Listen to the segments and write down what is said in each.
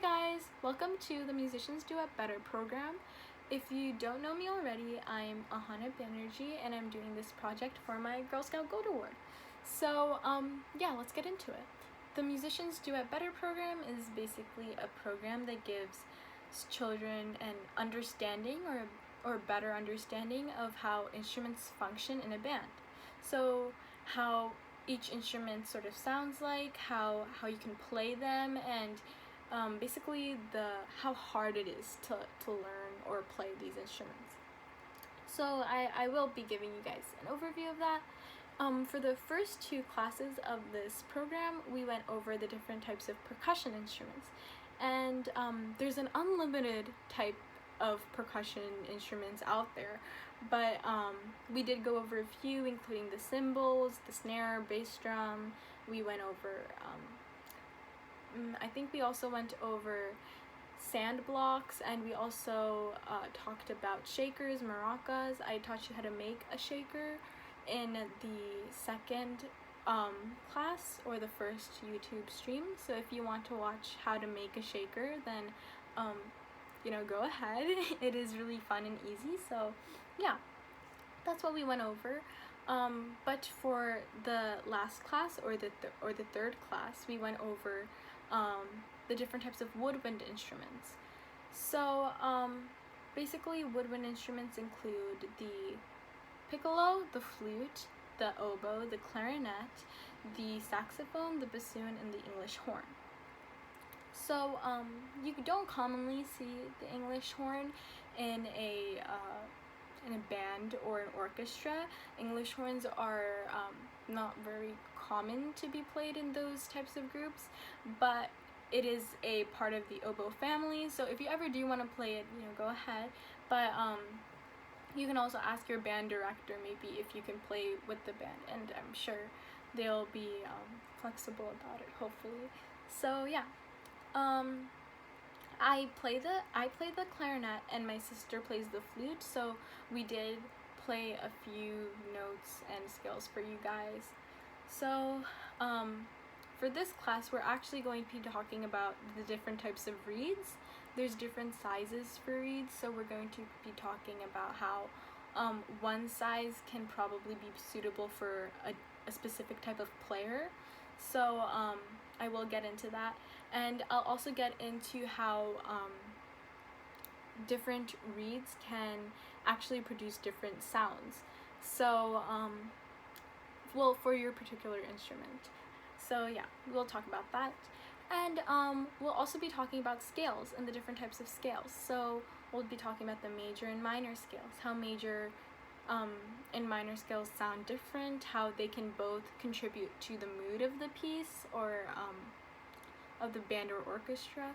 Hey guys, welcome to the Musicians Duet Better program. If you don't know me already, I'm Ahana and I'm doing this project for my Girl Scout Gold Award. So yeah, let's get into it. The Musicians Duet Better program is basically a program that gives children an understanding or better understanding of how instruments function in a band. So how each instrument sort of sounds like, how you can play them, and basically how hard it is to learn or play these instruments. So I will be giving you guys an overview of that. For the first two classes of this program, we went over the different types of percussion instruments. And there's an unlimited type of percussion instruments out there, but we did go over a few, including the cymbals, the snare, bass drum. We went over, I think we also went over sand blocks, and we also talked about shakers, maracas. I taught you how to make a shaker in the second class or the first YouTube stream. So if you want to watch how to make a shaker, then go ahead. It is really fun and easy. So yeah, that's what we went over. But for the last class or the third class, we went over the different types of woodwind instruments. So basically, woodwind instruments include the piccolo, the flute, the oboe, the clarinet, the saxophone, the bassoon, and the English horn. So you don't commonly see the English horn in a band or an orchestra. English horns are not very common to be played in those types of groups, but it is a part of the oboe family. So if you ever do want to play it, go ahead. But you can also ask your band director maybe if you can play with the band, and I'm sure they'll be flexible about it, hopefully. So yeah, I play the clarinet, and my sister plays the flute, so we did play a few notes and scales for you guys. So for this class, we're actually going to be talking about the different types of reeds. There's different sizes for reeds, so we're going to be talking about how one size can probably be suitable for a specific type of player. So I will get into that, and I'll also get into how different reeds can actually produce different sounds. So well, for your particular instrument. So yeah, we'll talk about that. And we'll also be talking about scales and the different types of scales. So we'll be talking about the major and minor scales, how major and minor scales sound different, how they can both contribute to the mood of the piece or of the band or orchestra.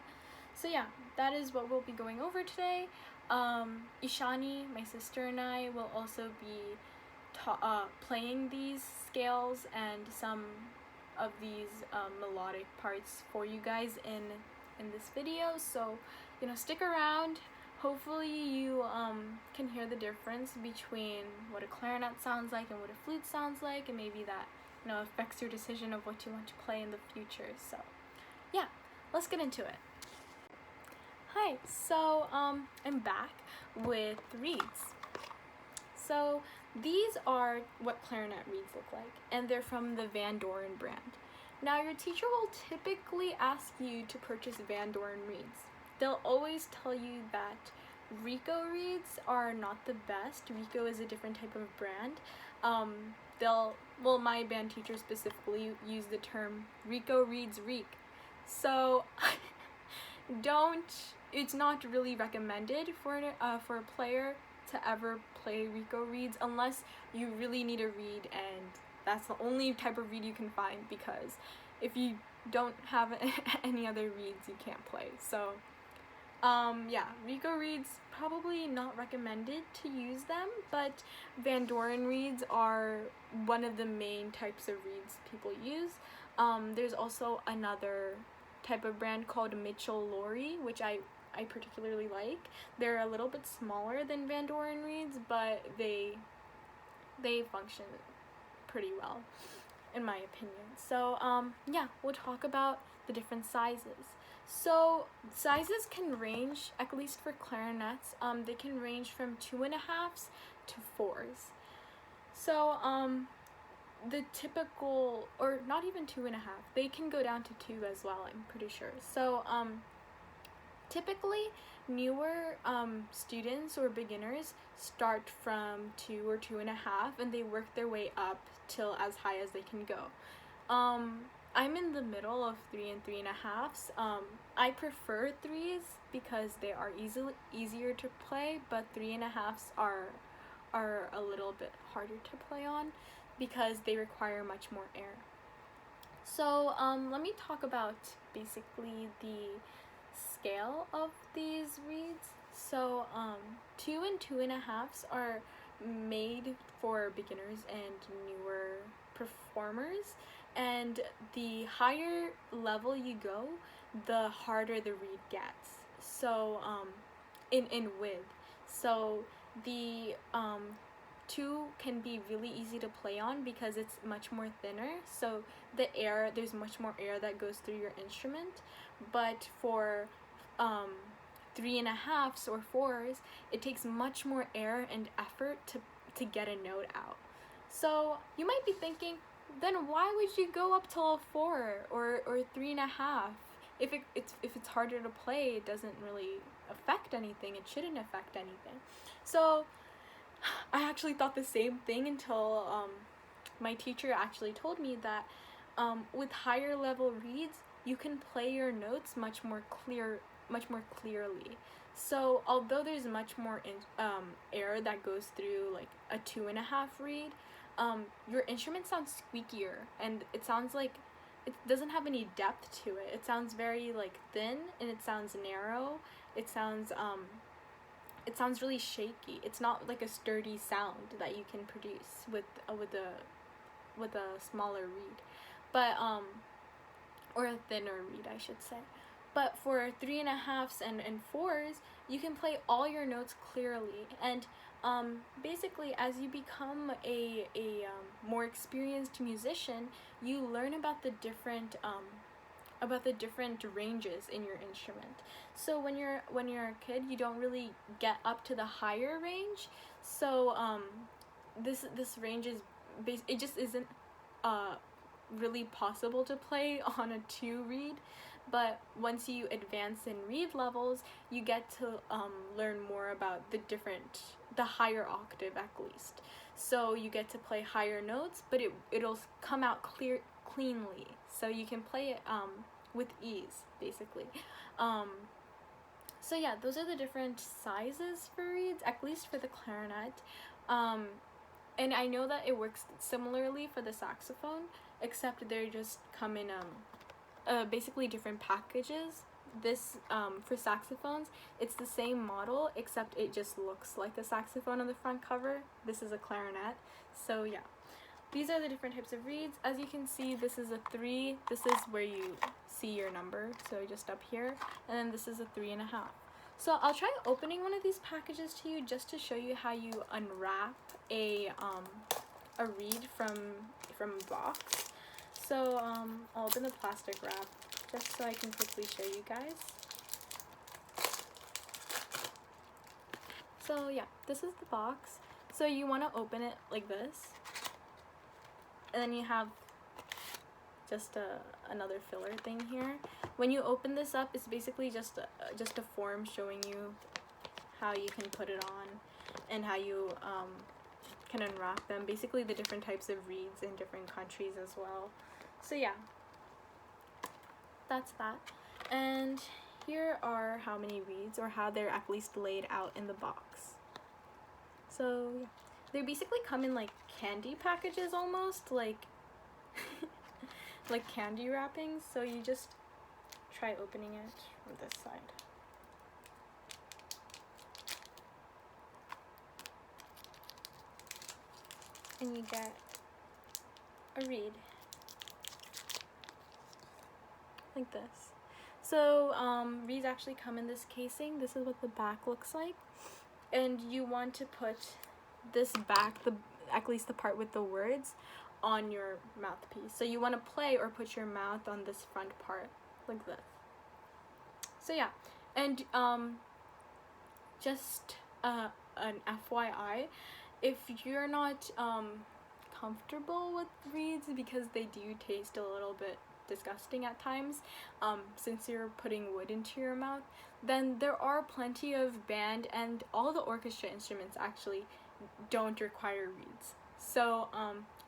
So yeah, that is what we'll be going over today. Ishani, my sister, and I will also be playing these scales and some of these melodic parts for you guys in this video. So stick around. Hopefully you can hear the difference between what a clarinet sounds like and what a flute sounds like, and maybe that affects your decision of what you want to play in the future. So yeah, let's get into it. Hi, so I'm back with reeds. So these are what clarinet reeds look like, and they're from the Van Doren brand. Now your teacher will typically ask you to purchase Van Doren reeds. They'll always tell you that Rico reeds are not the best. Rico is a different type of brand. My band teacher specifically used the term Rico reeds reek. So it's not really recommended for a player to ever play Rico reeds unless you really need a reed, and that's the only type of reed you can find, because if you don't have any other reeds, you can't play. So yeah, Rico reeds, probably not recommended to use them, but Van Doren reeds are one of the main types of reeds people use. There's also another type of brand called Mitchell-Lori, which I particularly like. They're a little bit smaller than Van Doren reeds, but they function pretty well, in my opinion. So yeah, we'll talk about the different sizes. So sizes can range, at least for clarinets, they can range from 2.5s to 4s. So the typical, or not even 2.5, they can go down to 2 as well, I'm pretty sure. So typically newer students or beginners start from 2 or 2.5, and they work their way up till as high as they can go. I'm in the middle of 3 and 3.5s. I prefer 3s because they are easier to play, but 3.5s are a little bit harder to play on because they require much more air. So let me talk about basically the scale of these reeds. So 2 and 2.5s are made for beginners and newer performers, and the higher level you go, the harder the reed gets. So in width. So the 2 can be really easy to play on because it's much more thinner, so there's much more air that goes through your instrument. But for 3.5s or 4s, it takes much more air and effort to get a note out. So you might be thinking, then why would you go up till a 4 or 3.5? If it's harder to play, it doesn't really affect anything. It shouldn't affect anything. So I actually thought the same thing until my teacher actually told me that with higher level reeds, you can play your notes much more clearly. So although there's much more air that goes through like a 2.5 reed, your instrument sounds squeakier, and it sounds like it doesn't have any depth to it. It sounds very like thin, and it sounds narrow. It sounds really shaky. It's not like a sturdy sound that you can produce with a smaller reed, but or a thinner reed, I should say. But for 3.5s and 4s, you can play all your notes clearly. And basically, as you become a more experienced musician, you learn about the different ranges in your instrument. So when you're a kid, you don't really get up to the higher range. So this range is it just isn't really possible to play on a 2 reed. But once you advance in reed levels, you get to learn more about the higher octave at least. So you get to play higher notes, but it'll come out cleanly. So you can play it with ease, basically. So yeah, those are the different sizes for reeds, at least for the clarinet. And I know that it works similarly for the saxophone, except they just come in basically different packages. This for saxophones, it's the same model, except it just looks like a saxophone on the front cover. This is a clarinet. So yeah, these are the different types of reeds. As you can see, this is a 3. This is where you see your number, so just up here, and then this is a 3.5. So I'll try opening one of these packages to you just to show you how you unwrap a reed from a box. So I'll open the plastic wrap just so I can quickly show you guys. So yeah, this is the box. So you want to open it like this, and then you have just another filler thing here. When you open this up, it's basically just a form showing you how you can put it on and how you can unwrap them. Basically the different types of reeds in different countries as well. So yeah, that's that. And here are how many reeds, or how they're at least laid out in the box. So yeah, they basically come in like candy packages, almost like like candy wrappings. So you just try opening it from this side. And you get a reed like this. So reeds actually come in this casing. This is what the back looks like, and you want to put this back, at least the part with the words, on your mouthpiece. So you want to play or put your mouth on this front part like this. So yeah, and just an FYI, if you're not comfortable with reeds because they do taste a little bit disgusting at times, since you're putting wood into your mouth, then there are plenty of band and all the orchestra instruments actually don't require reeds. So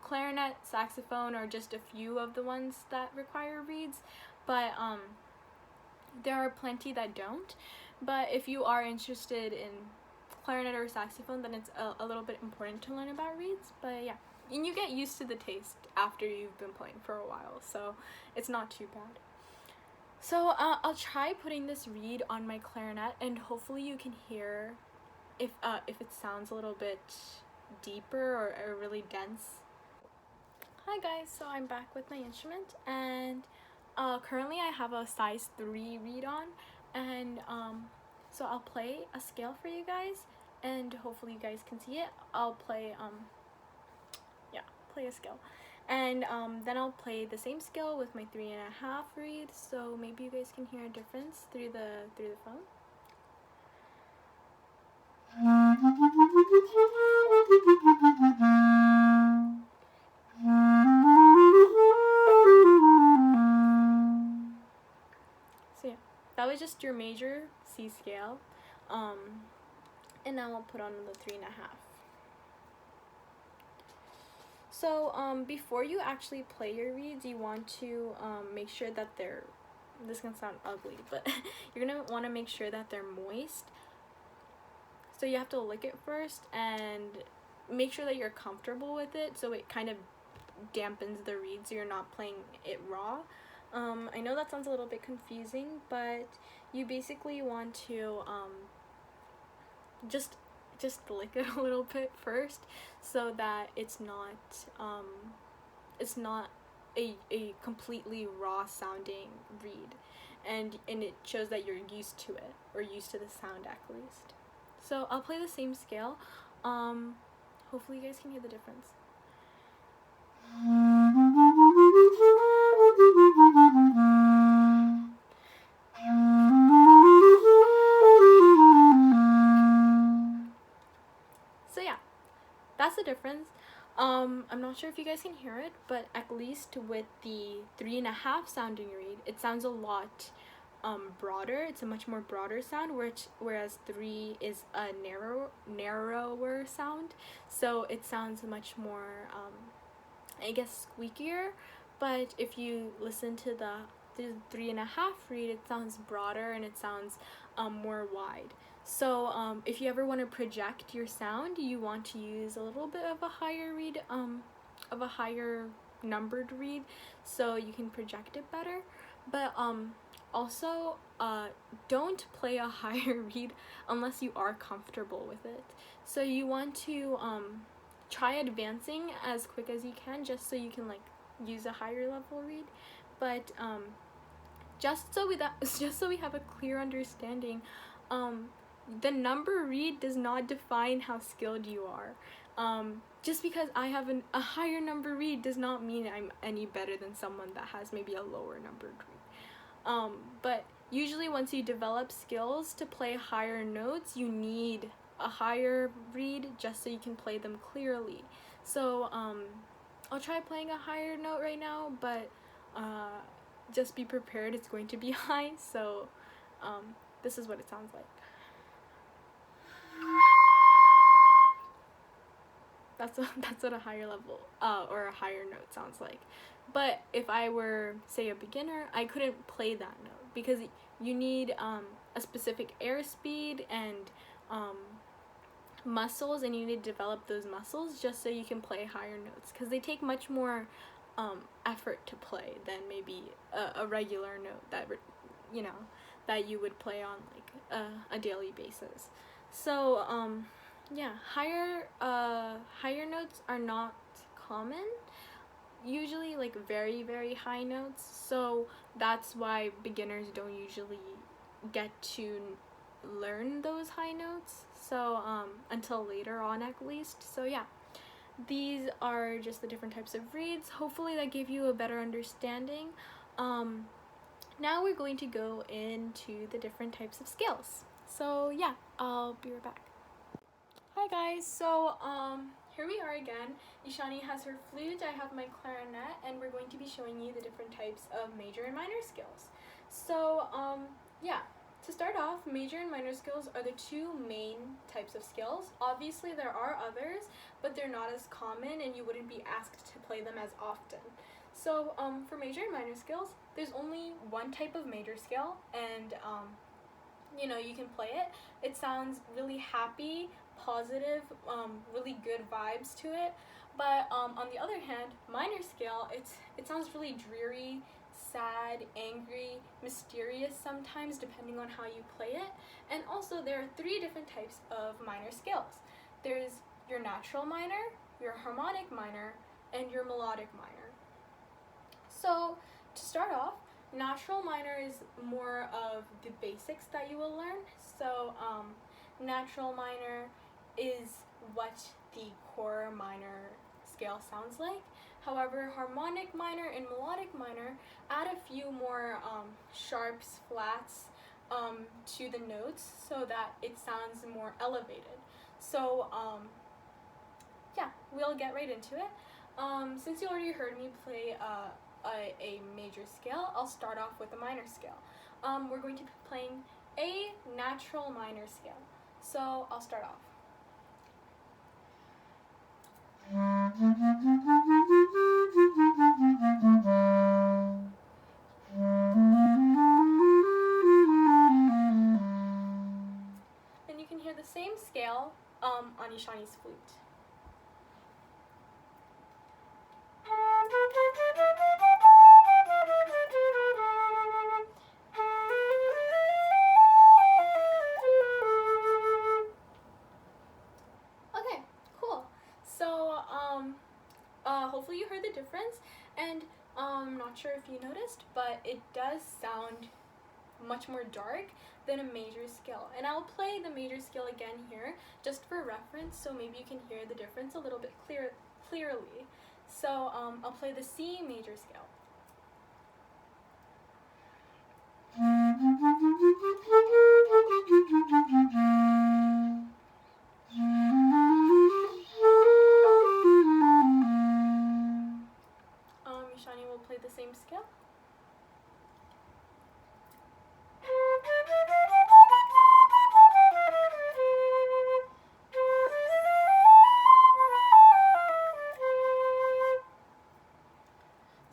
clarinet, saxophone are just a few of the ones that require reeds, but there are plenty that don't. But if you are interested in clarinet or saxophone, then it's a little bit important to learn about reeds. But yeah, and you get used to the taste after you've been playing for a while, so it's not too bad. So I'll try putting this reed on my clarinet, and hopefully you can hear if it sounds a little bit deeper or really dense. Hi guys, so I'm back with my instrument, and currently I have a size 3 reed on, and so I'll play a scale for you guys, and hopefully you guys can see it. I'll play play a scale, and then I'll play the same scale with my 3.5 reed, so maybe you guys can hear a difference through the phone. So yeah, that was just your major C scale, and now I'll put on the 3.5. So before you actually play your reeds, you want to make sure that they're, this can sound ugly, but you're gonna want to make sure that they're moist. So you have to lick it first and make sure that you're comfortable with it, so it kind of dampens the reed so you're not playing it raw. I know that sounds a little bit confusing, but you basically want to just lick it a little bit first, so that it's not a completely raw sounding reed, and it shows that you're used to it, or used to the sound at least. So I'll play the same scale. Hopefully you guys can hear the difference. So yeah, that's the difference. I'm not sure if you guys can hear it, but at least with the 3.5 sounding reed, it sounds a lot broader. It's a much more broader sound, whereas 3 is a narrower sound, so it sounds much more I guess squeakier. But if you listen to the 3.5 reed, it sounds broader and it sounds more wide. So if you ever want to project your sound, you want to use a little bit of a higher reed, of a higher numbered reed, so you can project it better. But also don't play a higher reed unless you are comfortable with it. So you want to try advancing as quick as you can, just so you can like use a higher level reed. But just so we have a clear understanding, the number reed does not define how skilled you are. Just because I have a higher number reed does not mean I'm any better than someone that has maybe a lower numbered reed. But usually once you develop skills to play higher notes, you need a higher reed just so you can play them clearly. So I'll try playing a higher note right now, but just be prepared, it's going to be high. So this is what it sounds like. That's what a higher level or a higher note sounds like. But if I were, say, a beginner, I couldn't play that note because you need a specific airspeed and muscles, and you need to develop those muscles just so you can play higher notes, because they take much more effort to play than maybe a regular note that that you would play on like a daily basis. So yeah, higher notes are not common, usually like very, very high notes, so that's why beginners don't usually get to learn those high notes, so until later on at least. So yeah, these are just the different types of reeds. Hopefully that gave you a better understanding. Now we're going to go into the different types of scales. So yeah, I'll be right back. Hi guys, so here we are again. Ishani has her flute, I have my clarinet, and we're going to be showing you the different types of major and minor scales. So yeah, to start off, major and minor scales are the two main types of scales. Obviously there are others, but they're not as common and you wouldn't be asked to play them as often. So for major and minor scales, there's only one type of major scale, and you know, you can play it. It sounds really happy, positive, really good vibes to it. But on the other hand, minor scale, it sounds really dreary, sad, angry, mysterious sometimes, depending on how you play it. And also, there are three different types of minor scales. There's your natural minor, your harmonic minor, and your melodic minor. So to start off, natural minor is more of the basics that you will learn. So natural minor is what the core minor scale sounds like. However, harmonic minor and melodic minor add a few more sharps, flats to the notes so that it sounds more elevated. So yeah, we'll get right into it. Since you already heard me play a major scale, I'll start off with a minor scale. We're going to be playing a natural minor scale. So I'll start off. And you can hear the same scale on Ishani's flute. Okay, cool. So hopefully you heard the difference, and I'm not sure if you noticed, but it does sound much more dark than a major scale. And I'll play the major scale again here just for reference, so maybe you can hear the difference a little bit clearly. So I'll play the C major scale. Ishani will play the same scale.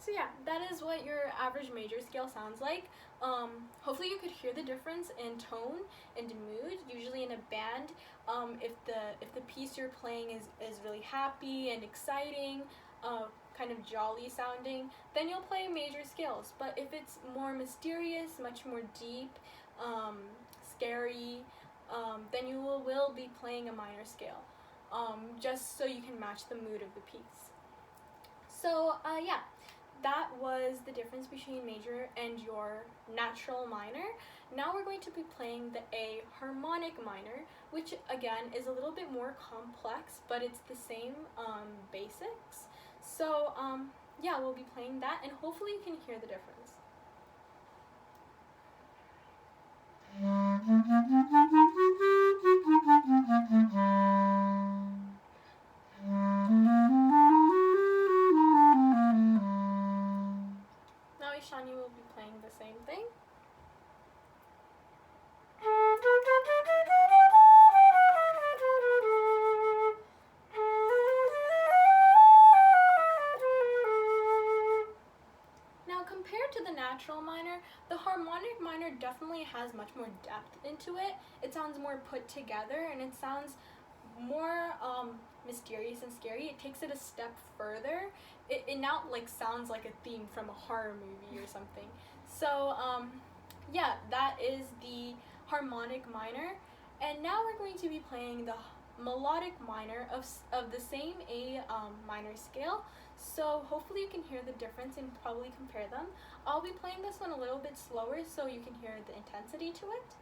So yeah, that is what your average major scale sounds like. Hopefully you could hear the difference in tone and mood. Usually in a band, if the piece you're playing is really happy and exciting, kind of jolly sounding, then you'll play major scales. But if it's more mysterious, much more deep, scary, then you will be playing a minor scale, just so you can match the mood of the piece. So yeah, that was the difference between major and your natural minor. Now we're going to be playing the A harmonic minor, which again is a little bit more complex, but it's the same basics. So yeah, we'll be playing that, and hopefully you can hear the difference. Now Ishani will be playing the same thing. Now compared to the natural minor, the harmonic minor definitely has much more depth into it. It sounds more put together, and it sounds more mysterious and scary. It takes it a step further. It now like sounds like a theme from a horror movie or something. So yeah, that is the harmonic minor. And now we're going to be playing the melodic minor of the same A minor scale. So hopefully you can hear the difference and probably compare them. I'll be playing this one a little bit slower so you can hear the intensity to it.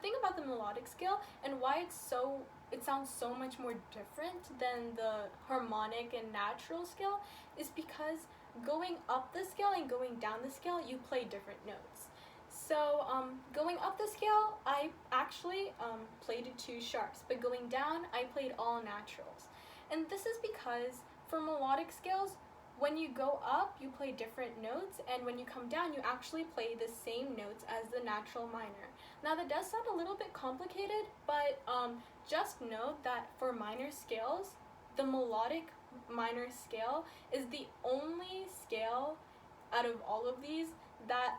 thing about the melodic scale and why it sounds so much more different than the harmonic and natural scale is because going up the scale and going down the scale, you play different notes. So going up the scale, I actually played 2 sharps, but going down, I played all naturals. And this is because for melodic scales, when you go up, you play different notes, and when you come down, you actually play the same notes as the natural minor. Now that does sound a little bit complicated, but just note that for minor scales, the melodic minor scale is the only scale out of all of these that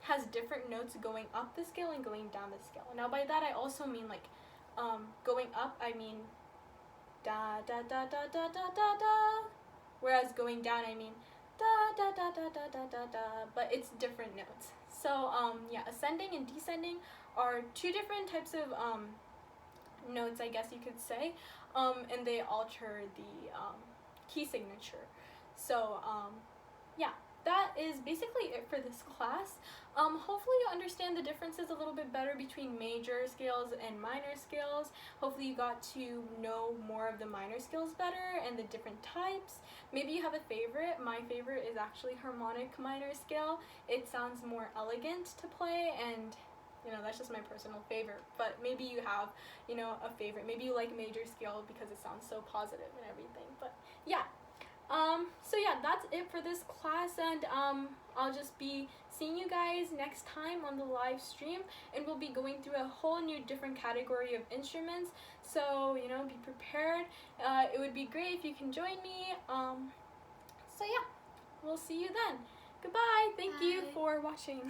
has different notes going up the scale and going down the scale. Now by that I also mean like going up, I mean da da da da da da da da, whereas going down I mean da da da da da da da da, but it's different notes. So yeah, ascending and descending are 2 different types of notes, I guess you could say, and they alter the key signature. So yeah, that is basically it for this class. Hopefully you understand the differences a little bit better between major scales and minor scales. Hopefully you got to know more of the minor scales better and the different types. Maybe you have a favorite. My favorite is actually harmonic minor scale. It sounds more elegant to play, and you know, that's just my personal favorite. But maybe you have, you know, a favorite. Maybe you like major scale because it sounds so positive and everything. But yeah. So yeah, that's it for this class, and I'll just be seeing you guys next time on the live stream, and we'll be going through a whole new different category of instruments. So, you know, be prepared. It would be great if you can join me. So yeah, we'll see you then. Goodbye. Thank you for watching.